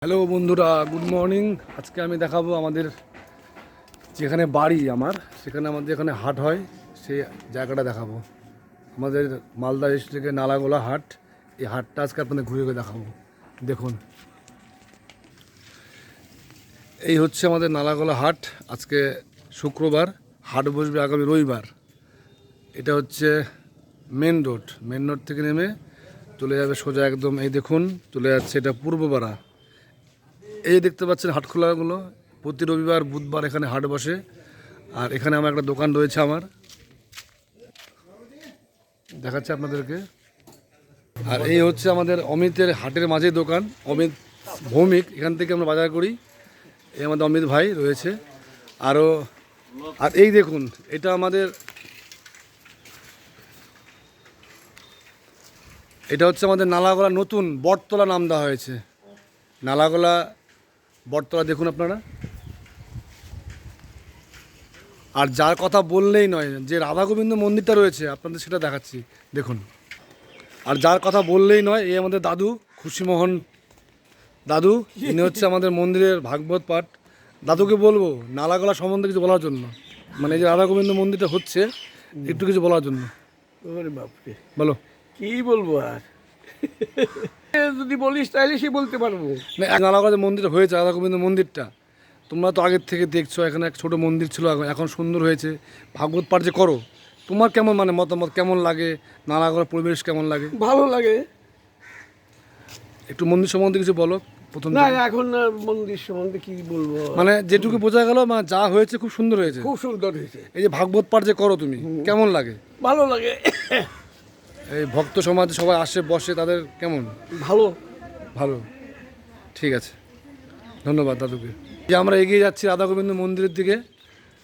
Hello বন্ধুরা, good morning. আজকে আমি দেখাবো আমাদের যেখানে বাড়ি আমার, সেখানে আমাদের এখানে হাট হয়, সেই জায়গাটা দেখাবো। আমাদের মালদা ডিস্ট্রিক্টের নালাগোলা হাট। এই হাটটা আজকে আপনাদের ঘুরে ঘুরে দেখাবো। দেখুন, এই হচ্ছে আমাদের নালাগোলা হাট। আজকে শুক্রবার, হাট বসবে আগামী রবিবার। এটা হচ্ছে মেন রোড থেকে নেমে চলে যাবে সোজা একদম। এই দেখুন, চলে যাচ্ছে এটা পূর্বপাড়া। এই দেখতে পাচ্ছেন হাট খোলাগুলো, প্রতি রবিবার বুধবার এখানে হাট বসে। আর এখানে আমার একটা দোকান রয়েছে, আমার দেখাচ্ছে আপনাদেরকে। আর এই হচ্ছে আমাদের অমিতের হাটের মাঝে দোকান, অমিত ভৌমিক। এখান থেকে আমরা বাজার করি। এই আমাদের অমিত ভাই রয়েছে আরও। আর এই দেখুন, এটা আমাদের, এটা হচ্ছে আমাদের নালাগোলা নতুন বটতলা নাম দেওয়া হয়েছে। নালাগোলা বটতলা দেখুন আপনারা। আর যার কথা বললেই নয়, যে রাধা গোবিন্দ মন্দিরটা রয়েছে আপনাদের সেটা দেখাচ্ছি, দেখুন। আর যার কথা বললেই নয়, এই আমাদের দাদু, খুশিমোহন দাদু। ইনি হচ্ছে আমাদের মন্দিরের ভাগবত পাঠ। দাদুকে বলবো নালাগোলা সম্বন্ধে কিছু বলার জন্য, মানে এই যে রাধা গোবিন্দ মন্দিরটা হচ্ছে, একটু কিছু বলার জন্য। বাপরে, বলো। কি বলবো আর যদি বলিস তাহলে সে বলতে পারবো। নালাগোলা যে মন্দির হয়েছে, রাধা গোবিন্দ মন্দিরটা, তোমরা তো আগের থেকে দেখছো। এখানে এক ছোটো মন্দির ছিল, এখন সুন্দর হয়েছে। ভাগবত পাঠ যে করো, তোমার কেমন মানে মতামত, কেমন লাগে? নালাগোলার পরিবেশ কেমন লাগে? ভালো লাগে। একটু মন্দির সম্বন্ধে কিছু বলো প্রথম না, থেকে। এখন আর মন্দির সম্বন্ধে কি বলবো, মানে যেটুকু বোঝা গেল, মানে যা হয়েছে খুব সুন্দর হয়েছে। খুব সুন্দর হয়েছে। এই যে ভাগবত পাঠ যে করো তুমি, কেমন লাগে? ভালো লাগে। এই ভক্ত সমাজ সবাই আসে বসে, তাদের কেমন? ভালো। ভালো, ঠিক আছে, ধন্যবাদ দাদুকে। যে আমরা এগিয়ে যাচ্ছি রাধা গোবিন্দ মন্দিরের দিকে।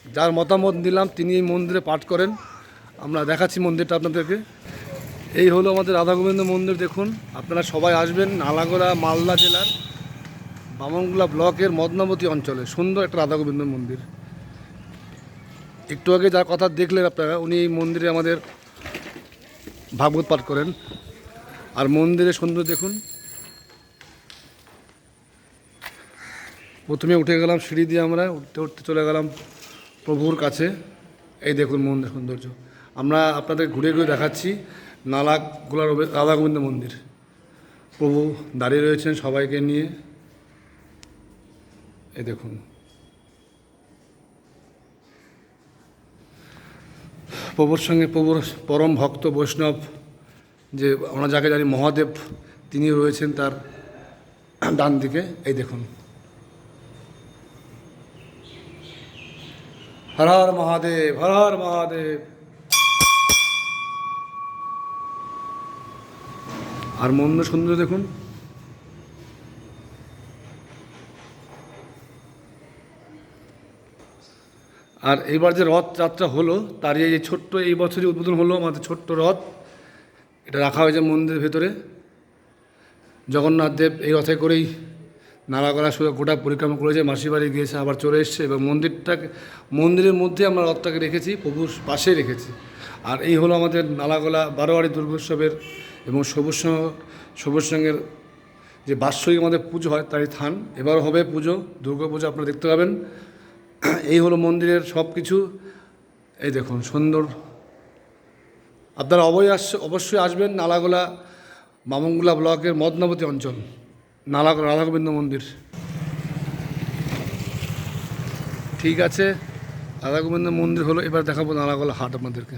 যার মতামত দিলাম তিনি এই মন্দিরে পাঠ করেন। আমরা দেখাচ্ছি মন্দিরটা আপনাদেরকে। এই হলো আমাদের রাধা গোবিন্দ মন্দির। দেখুন, আপনারা সবাই আসবেন। নালাগোলা মালদা জেলার বামনগোলা ব্লকের মদনাবতী অঞ্চলে সুন্দর একটা রাধা গোবিন্দ মন্দির। একটু আগে যার কথা দেখলেন আপনারা, উনি এই মন্দিরে আমাদের ভাগবত পাঠ করেন। আর মন্দিরের সৌন্দর্য দেখুন। প্রথমে উঠে গেলাম সিঁড়ি দিয়ে, আমরা উঠতে উঠতে চলে গেলাম প্রভুর কাছে। এই দেখুন মন্দির সৌন্দর্য। আমরা আপনাদের ঘুরে ঘুরে দেখাচ্ছি নালাগোলার রাধা গোবিন্দ মন্দির। প্রভু দাঁড়িয়ে রয়েছেন সবাইকে নিয়ে। এই দেখুন, প্রভুর সঙ্গে প্রভুর পরম ভক্ত বৈষ্ণব, যে আমরা যাকে জানি মহাদেব, তিনি রয়েছেন তার ডান দিকে। এই দেখুন, হর হর মহাদেব, হর হর মহাদেব। আর মন্দির সুন্দর দেখুন। আর এইবার যে রথযাত্রা হলো, তার এই ছোট্ট, এই বছরই উদ্বোধন হলো আমাদের ছোট্ট রথ। এটা রাখা হয়েছে মন্দিরের ভেতরে। জগন্নাথ দেব এই রথে করেই নালাগোলা শুধু গোটা পরিক্রমা করেছে, মাসির বাড়ি গিয়েছে, আবার চলে এসছে। এবং মন্দিরের মধ্যে আমরা রথটাকে রেখেছি, প্রভুর পাশে রেখেছি। আর এই হলো আমাদের নালাগোলা বারোয়ারি দুর্গোৎসবের এবং সবুজ সঙ্গের যে বাৎসরিক আমাদের পুজো হয়, তারই থান। এবার হবে পুজো, দুর্গা পুজো আপনারা দেখতে পাবেন। এই হলো মন্দিরের সব কিছু। এই দেখুন সুন্দর। আপনারা অবশ্যই আসবেন নালাগোলা বামনগোলা ব্লকের মদনাবতী অঞ্চল, নালাগোলা রাধা গোবিন্দ মন্দির। ঠিক আছে, রাধা গোবিন্দ মন্দির হলো। এবার দেখাবো নালাগোলা হাট আপনাদেরকে।